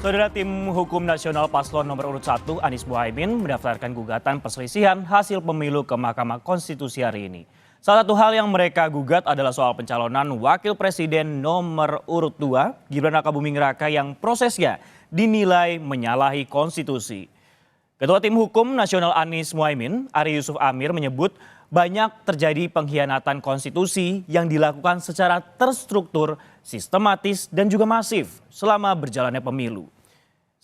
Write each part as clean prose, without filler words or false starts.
Saudara Tim Hukum Nasional Paslon nomor urut 1 Anies Mohaimin mendaftarkan gugatan perselisihan hasil pemilu ke Mahkamah Konstitusi hari ini. Salah satu hal yang mereka gugat adalah soal pencalonan Wakil Presiden nomor urut 2 Gibran Rakabuming Raka yang prosesnya dinilai menyalahi konstitusi. Ketua Tim Hukum Nasional Anies Mohaimin, Ari Yusuf Amir menyebut banyak terjadi pengkhianatan konstitusi yang dilakukan secara terstruktur, sistematis dan juga masif selama berjalannya pemilu.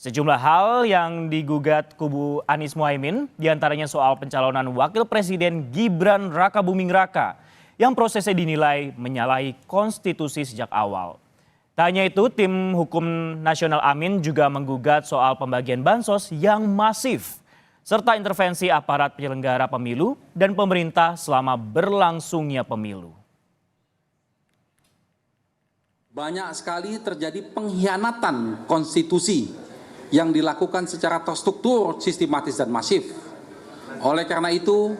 Sejumlah hal yang digugat kubu Anies Mohaimin diantaranya soal pencalonan Wakil Presiden Gibran Rakabuming Raka yang prosesnya dinilai menyalahi konstitusi sejak awal. Tak hanya itu, Tim Hukum Nasional Amin juga menggugat soal pembagian bansos yang masif serta intervensi aparat penyelenggara pemilu dan pemerintah selama berlangsungnya pemilu. Banyak sekali terjadi pengkhianatan konstitusi yang dilakukan secara terstruktur, sistematis dan masif. Oleh karena itu,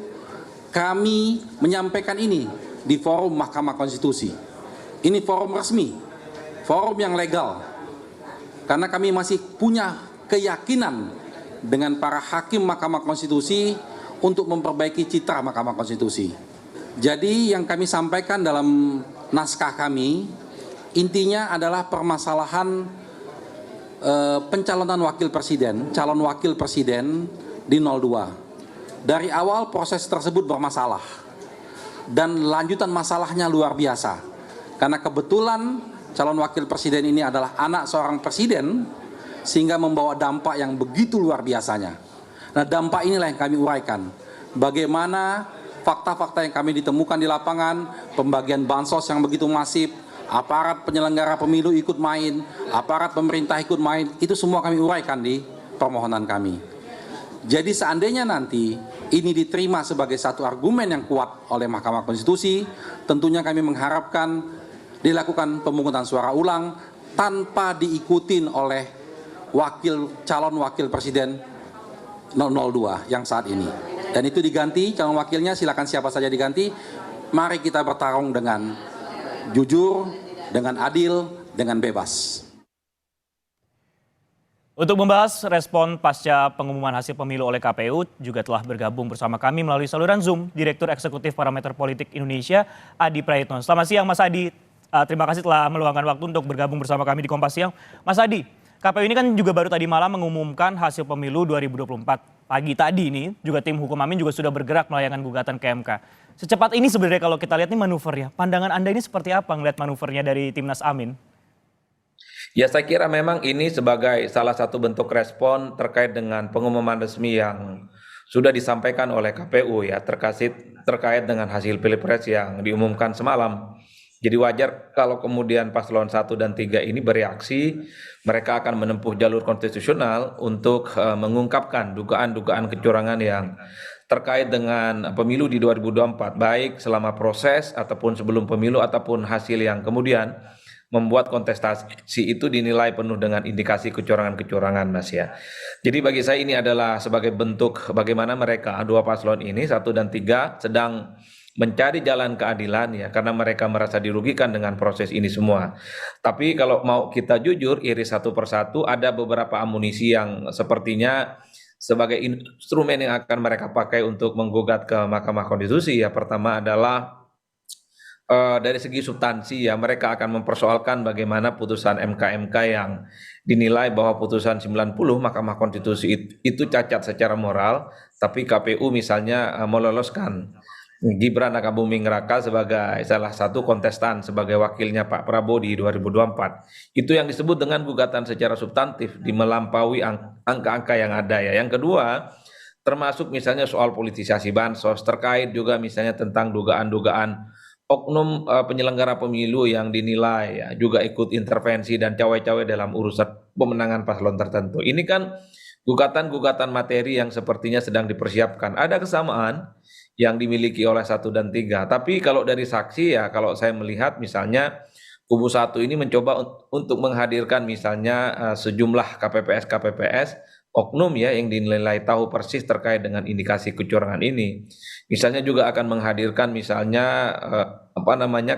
kami menyampaikan ini di forum Mahkamah Konstitusi. Ini forum resmi, forum yang legal. Karena kami masih punya keyakinan dengan para hakim Mahkamah Konstitusi untuk memperbaiki citra Mahkamah Konstitusi. Jadi yang kami sampaikan dalam naskah kami, intinya adalah permasalahan pencalonan wakil presiden, calon wakil presiden di 02. Dari awal proses tersebut bermasalah dan lanjutan masalahnya luar biasa. Karena kebetulan calon wakil presiden ini adalah anak seorang presiden sehingga membawa dampak yang begitu luar biasanya. Nah, dampak inilah yang kami uraikan. Bagaimana fakta-fakta yang kami ditemukan di lapangan, pembagian bansos yang begitu masif, aparat penyelenggara pemilu ikut main, aparat pemerintah ikut main, itu semua kami uraikan di permohonan kami. Jadi seandainya nanti ini diterima sebagai satu argumen yang kuat oleh Mahkamah Konstitusi, tentunya kami mengharapkan dilakukan pemungutan suara ulang tanpa diikutin oleh calon wakil presiden 002 yang saat ini. Dan itu diganti, calon wakilnya silakan siapa saja diganti. Mari kita bertarung dengan jujur, dengan adil, dengan bebas. Untuk membahas respon pasca pengumuman hasil pemilu oleh KPU juga telah bergabung bersama kami melalui saluran Zoom Direktur Eksekutif Parameter Politik Indonesia, Adi Prayitno. Selamat siang Mas Adi, terima kasih telah meluangkan waktu untuk bergabung bersama kami di Kompas Siang. Mas Adi, KPU ini kan juga baru tadi malam mengumumkan hasil pemilu 2024. Pagi tadi ini juga tim hukum Amin juga sudah bergerak melayangkan gugatan ke MK. Secepat ini sebenarnya kalau kita lihat nih manuvernya, pandangan Anda ini seperti apa ngelihat manuvernya dari Timnas Amin? Ya, saya kira memang ini sebagai salah satu bentuk respon terkait dengan pengumuman resmi yang sudah disampaikan oleh KPU ya terkait dengan hasil Pilpres yang diumumkan semalam. Jadi wajar kalau kemudian paslon 1 dan 3 ini bereaksi, mereka akan menempuh jalur konstitusional untuk mengungkapkan dugaan-dugaan kecurangan yang terkait dengan pemilu di 2024, baik selama proses ataupun sebelum pemilu ataupun hasil yang kemudian membuat kontestasi itu dinilai penuh dengan indikasi kecurangan-kecurangan, Mas ya. Jadi bagi saya ini adalah sebagai bentuk bagaimana mereka dua paslon ini 1 dan 3 sedang mencari jalan keadilan ya, karena mereka merasa dirugikan dengan proses ini semua. Tapi kalau mau kita jujur, iris satu persatu, ada beberapa amunisi yang sepertinya sebagai instrumen yang akan mereka pakai untuk menggugat ke Mahkamah Konstitusi ya. Pertama adalah dari segi substansi ya, mereka akan mempersoalkan bagaimana putusan MK yang dinilai bahwa putusan 90 Mahkamah Konstitusi itu cacat secara moral, tapi KPU misalnya meloloskan Gibran Rakabuming Raka sebagai salah satu kontestan sebagai wakilnya Pak Prabowo di 2024. Itu yang disebut dengan gugatan secara substantif, di melampaui angka-angka yang ada ya. Yang kedua, termasuk misalnya soal politisasi bansos, terkait juga misalnya tentang dugaan-dugaan oknum penyelenggara pemilu yang dinilai ya, juga ikut intervensi dan cawe-cawe dalam urusan pemenangan paslon tertentu. Ini kan gugatan-gugatan materi yang sepertinya sedang dipersiapkan. Ada kesamaan yang dimiliki oleh 1 dan 3. Tapi kalau dari saksi ya, kalau saya melihat misalnya kubu 1 ini mencoba untuk menghadirkan misalnya sejumlah KPPS oknum ya yang dinilai tahu persis terkait dengan indikasi kecurangan ini. Misalnya juga akan menghadirkan misalnya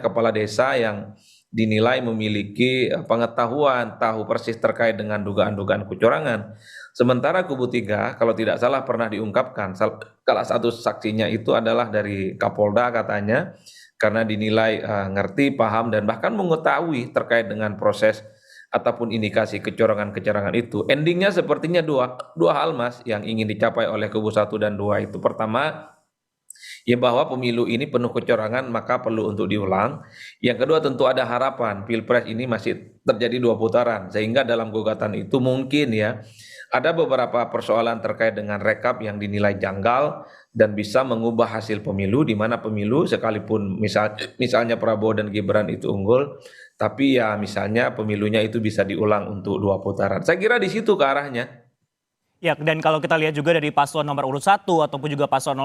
kepala desa yang dinilai memiliki pengetahuan, tahu persis terkait dengan dugaan-dugaan kecurangan. Sementara kubu 3, kalau tidak salah pernah diungkapkan, salah satu saksinya itu adalah dari Kapolda katanya, karena dinilai ngerti, paham, dan bahkan mengetahui terkait dengan proses ataupun indikasi kecurangan-kecurangan itu. Endingnya sepertinya dua hal Mas yang ingin dicapai oleh kubu 1 dan 2 itu. Pertama, ya bahwa pemilu ini penuh kecurangan maka perlu untuk diulang. Yang kedua tentu ada harapan Pilpres ini masih terjadi 2 putaran sehingga dalam gugatan itu mungkin ya ada beberapa persoalan terkait dengan rekap yang dinilai janggal dan bisa mengubah hasil pemilu di mana pemilu sekalipun misalnya Prabowo dan Gibran itu unggul tapi ya misalnya pemilunya itu bisa diulang untuk 2 putaran. Saya kira di situ ke arahnya. Ya, dan kalau kita lihat juga dari paslon nomor urut 1 ataupun juga paslon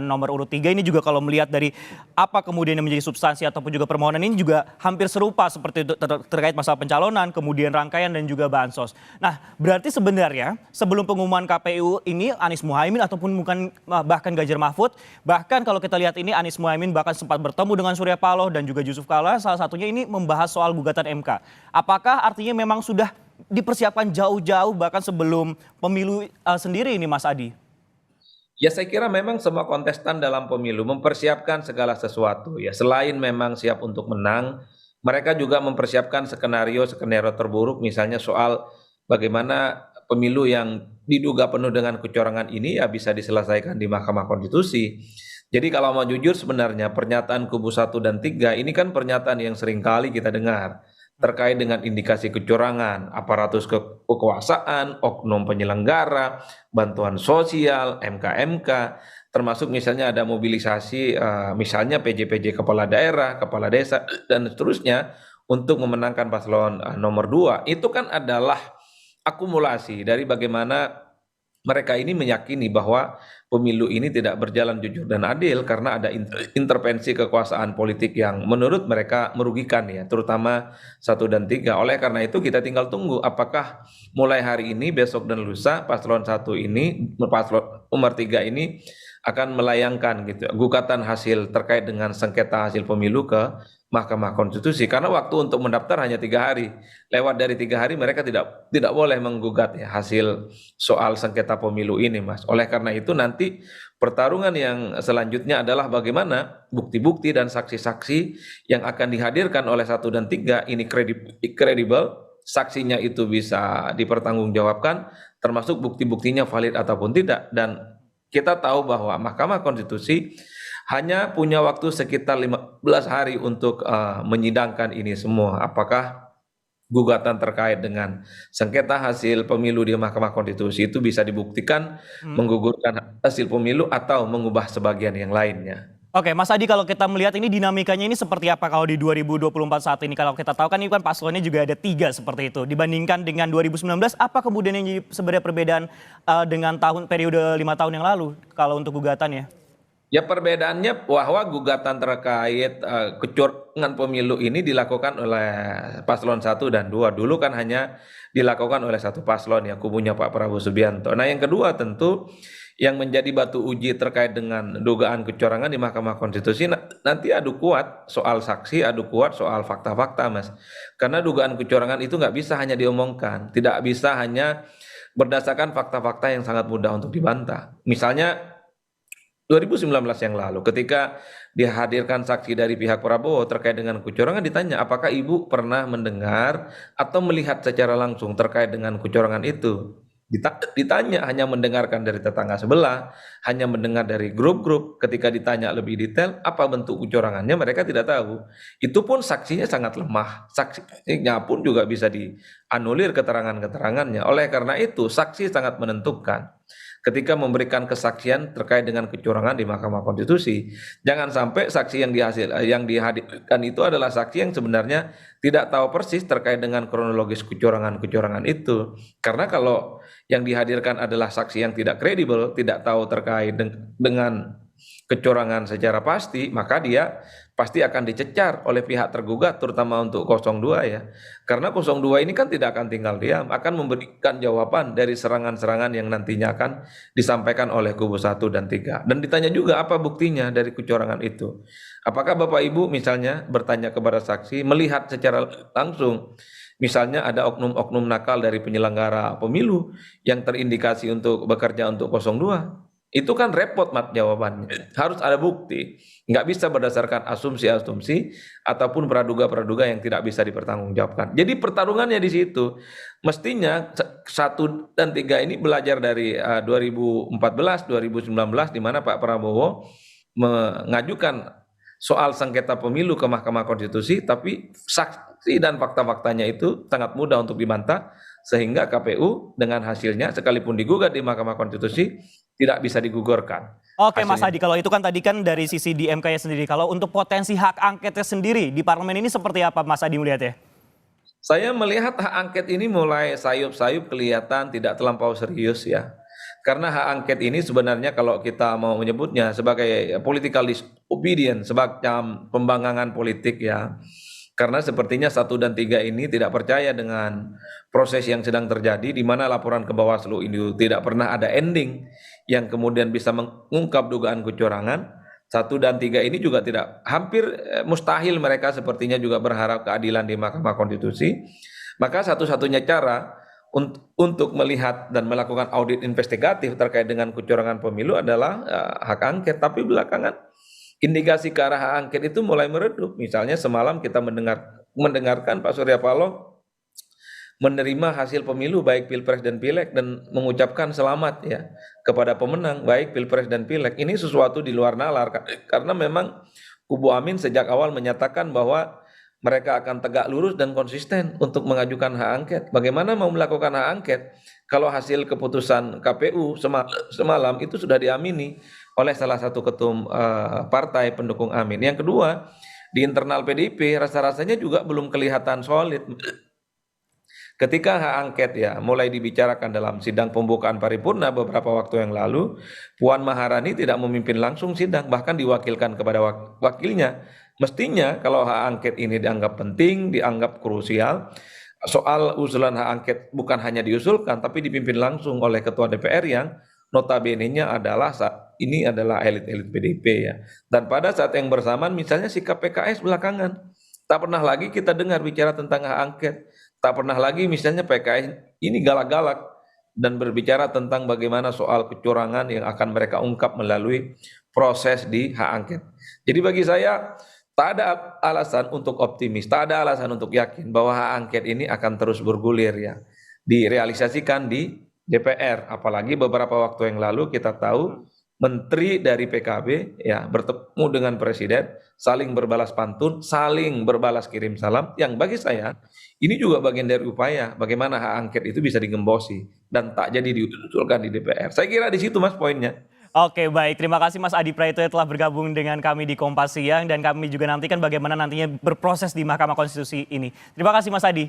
nomor urut 3 ini juga kalau melihat dari apa kemudian yang menjadi substansi ataupun juga permohonan ini juga hampir serupa seperti itu terkait masalah pencalonan, kemudian rangkaian dan juga bansos. Nah, berarti sebenarnya sebelum pengumuman KPU ini Anies Muhaimin ataupun bukan bahkan Ganjar Mahfud, bahkan kalau kita lihat ini Anies Muhaimin bahkan sempat bertemu dengan Surya Paloh dan juga Yusuf Kala, salah satunya ini membahas soal gugatan MK. Apakah artinya memang sudah dipersiapkan jauh-jauh bahkan sebelum pemilu sendiri ini Mas Adi? Ya saya kira memang semua kontestan dalam pemilu mempersiapkan segala sesuatu ya. Selain memang siap untuk menang, mereka juga mempersiapkan skenario terburuk misalnya soal bagaimana pemilu yang diduga penuh dengan kecurangan ini ya bisa diselesaikan di Mahkamah Konstitusi. Jadi kalau mau jujur sebenarnya pernyataan kubu 1 dan 3 ini kan pernyataan yang sering kali kita dengar terkait dengan indikasi kecurangan, aparatus kekuasaan, oknum penyelenggara, bantuan sosial, MK-MK, termasuk misalnya ada mobilisasi misalnya PJ-PJ kepala daerah, kepala desa, dan seterusnya untuk memenangkan paslon nomor 2. Itu kan adalah akumulasi dari bagaimana mereka ini meyakini bahwa pemilu ini tidak berjalan jujur dan adil karena ada intervensi kekuasaan politik yang menurut mereka merugikan ya, terutama 1 dan 3. Oleh karena itu kita tinggal tunggu apakah mulai hari ini, besok dan lusa paslon 1 ini, paslon nomor 3 ini akan melayangkan gitu gugatan hasil terkait dengan sengketa hasil pemilu ke Mahkamah Konstitusi karena waktu untuk mendaftar hanya 3 hari. Lewat dari 3 hari mereka tidak boleh menggugat ya hasil soal sengketa pemilu ini, Mas. Oleh karena itu nanti pertarungan yang selanjutnya adalah bagaimana bukti-bukti dan saksi-saksi yang akan dihadirkan oleh 1 dan 3 ini kredibel, saksinya itu bisa dipertanggungjawabkan, termasuk bukti-buktinya valid ataupun tidak. Dan kita tahu bahwa Mahkamah Konstitusi hanya punya waktu sekitar 15 hari untuk menyidangkan ini semua. Apakah gugatan terkait dengan sengketa hasil pemilu di Mahkamah Konstitusi itu bisa dibuktikan menggugurkan hasil pemilu atau mengubah sebagian yang lainnya. Oke, Mas Adi, kalau kita melihat ini dinamikanya ini seperti apa kalau di 2024 saat ini? Kalau kita tahu kan ini kan paslonnya juga ada 3 seperti itu. Dibandingkan dengan 2019, apa kemudian yang jadi sebenarnya perbedaan dengan periode 5 tahun yang lalu kalau untuk gugatannya? Ya perbedaannya bahwa gugatan terkait kecurangan pemilu ini dilakukan oleh paslon 1 dan 2. Dulu kan hanya dilakukan oleh satu paslon ya, kubunya Pak Prabowo Subianto. Nah yang kedua tentu yang menjadi batu uji terkait dengan dugaan kecurangan di Mahkamah Konstitusi nanti adu kuat soal saksi, adu kuat soal fakta-fakta, Mas. Karena dugaan kecurangan itu nggak bisa hanya diomongkan, tidak bisa hanya berdasarkan fakta-fakta yang sangat mudah untuk dibantah. Misalnya 2019 yang lalu ketika dihadirkan saksi dari pihak Prabowo terkait dengan kecurangan ditanya apakah ibu pernah mendengar atau melihat secara langsung terkait dengan kecurangan itu. Ditanya hanya mendengarkan dari tetangga sebelah, hanya mendengar dari grup-grup. Ketika ditanya lebih detail apa bentuk kecurangannya mereka tidak tahu. Itu pun saksinya sangat lemah, saksinya pun juga bisa dianulir keterangan-keterangannya. Oleh karena itu saksi sangat menentukan ketika memberikan kesaksian terkait dengan kecurangan di Mahkamah Konstitusi. Jangan sampai saksi yang dihadirkan itu adalah saksi yang sebenarnya tidak tahu persis terkait dengan kronologis kecurangan-kecurangan itu. Karena kalau yang dihadirkan adalah saksi yang tidak kredibel, tidak tahu terkait dengan kecurangan secara pasti, maka dia pasti akan dicecar oleh pihak tergugat, terutama untuk 02 ya. Karena 02 ini kan tidak akan tinggal diam, akan memberikan jawaban dari serangan-serangan yang nantinya akan disampaikan oleh kubu 1 dan 3. Dan ditanya juga apa buktinya dari kecurangan itu. Apakah Bapak Ibu misalnya bertanya kepada saksi, melihat secara langsung, misalnya ada oknum-oknum nakal dari penyelenggara pemilu yang terindikasi untuk bekerja untuk 02. Itu kan repot mat jawabannya. Harus ada bukti. Nggak bisa berdasarkan asumsi-asumsi ataupun praduga-praduga yang tidak bisa dipertanggungjawabkan. Jadi pertarungannya di situ. Mestinya 1 dan 3 ini belajar dari 2014, 2019 di mana Pak Prabowo mengajukan soal sengketa pemilu ke Mahkamah Konstitusi, tapi saksi dan fakta-faktanya itu sangat mudah untuk dibantah, sehingga KPU dengan hasilnya sekalipun digugat di Mahkamah Konstitusi tidak bisa digugurkan. Oke Mas Hasilnya. Adi, kalau itu kan tadi kan dari sisi di MK-nya sendiri. Kalau untuk potensi hak angketnya sendiri di parlemen ini seperti apa Mas Adi melihatnya? Saya melihat hak angket ini mulai sayup-sayup kelihatan tidak terlampau serius ya. Karena hak angket ini sebenarnya kalau kita mau menyebutnya sebagai political disobedience, semacam pembangkangan politik ya. Karena sepertinya 1 dan 3 ini tidak percaya dengan proses yang sedang terjadi, di mana laporan ke Bawaslu ini tidak pernah ada ending yang kemudian bisa mengungkap dugaan kecurangan. 1 dan 3 ini juga tidak, hampir mustahil mereka sepertinya juga berharap keadilan di Mahkamah Konstitusi. Maka satu-satunya cara untuk melihat dan melakukan audit investigatif terkait dengan kecurangan pemilu adalah hak angket. Tapi belakangan indikasi ke arah hak angket itu mulai meredup. Misalnya semalam kita mendengarkan Pak Surya Paloh menerima hasil pemilu baik Pilpres dan Pileg dan mengucapkan selamat ya kepada pemenang baik Pilpres dan Pileg. Ini sesuatu di luar nalar karena memang kubu Amin sejak awal menyatakan bahwa mereka akan tegak lurus dan konsisten untuk mengajukan hak angket. Bagaimana mau melakukan hak angket kalau hasil keputusan KPU semalam itu sudah diamini oleh salah satu ketum partai pendukung Amin. Yang kedua, di internal PDIP rasa-rasanya juga belum kelihatan solid. Ketika hak angket ya mulai dibicarakan dalam sidang pembukaan paripurna beberapa waktu yang lalu, Puan Maharani tidak memimpin langsung sidang, bahkan diwakilkan kepada wakilnya. Mestinya kalau hak angket ini dianggap penting, dianggap krusial, soal usulan hak angket bukan hanya diusulkan, tapi dipimpin langsung oleh Ketua DPR yang notabene-nya adalah ini adalah elit-elit PDIP ya. Dan pada saat yang bersamaan misalnya sikap PKS belakangan, tak pernah lagi kita dengar bicara tentang hak angket. Tak pernah lagi misalnya PKS ini galak-galak dan berbicara tentang bagaimana soal kecurangan yang akan mereka ungkap melalui proses di hak angket. Jadi bagi saya tak ada alasan untuk optimis, tak ada alasan untuk yakin bahwa hak angket ini akan terus bergulir ya, direalisasikan di DPR. Apalagi beberapa waktu yang lalu kita tahu menteri dari PKB ya bertemu dengan presiden, saling berbalas pantun, saling berbalas kirim salam, yang bagi saya ini juga bagian dari upaya bagaimana hak angket itu bisa digembosi dan tak jadi diusulkan di DPR. Saya kira di situ Mas poinnya. Oke baik, terima kasih Mas Adi Praetno telah bergabung dengan kami di Kompas Siang dan kami juga nantikan bagaimana nantinya berproses di Mahkamah Konstitusi ini. Terima kasih Mas Adi.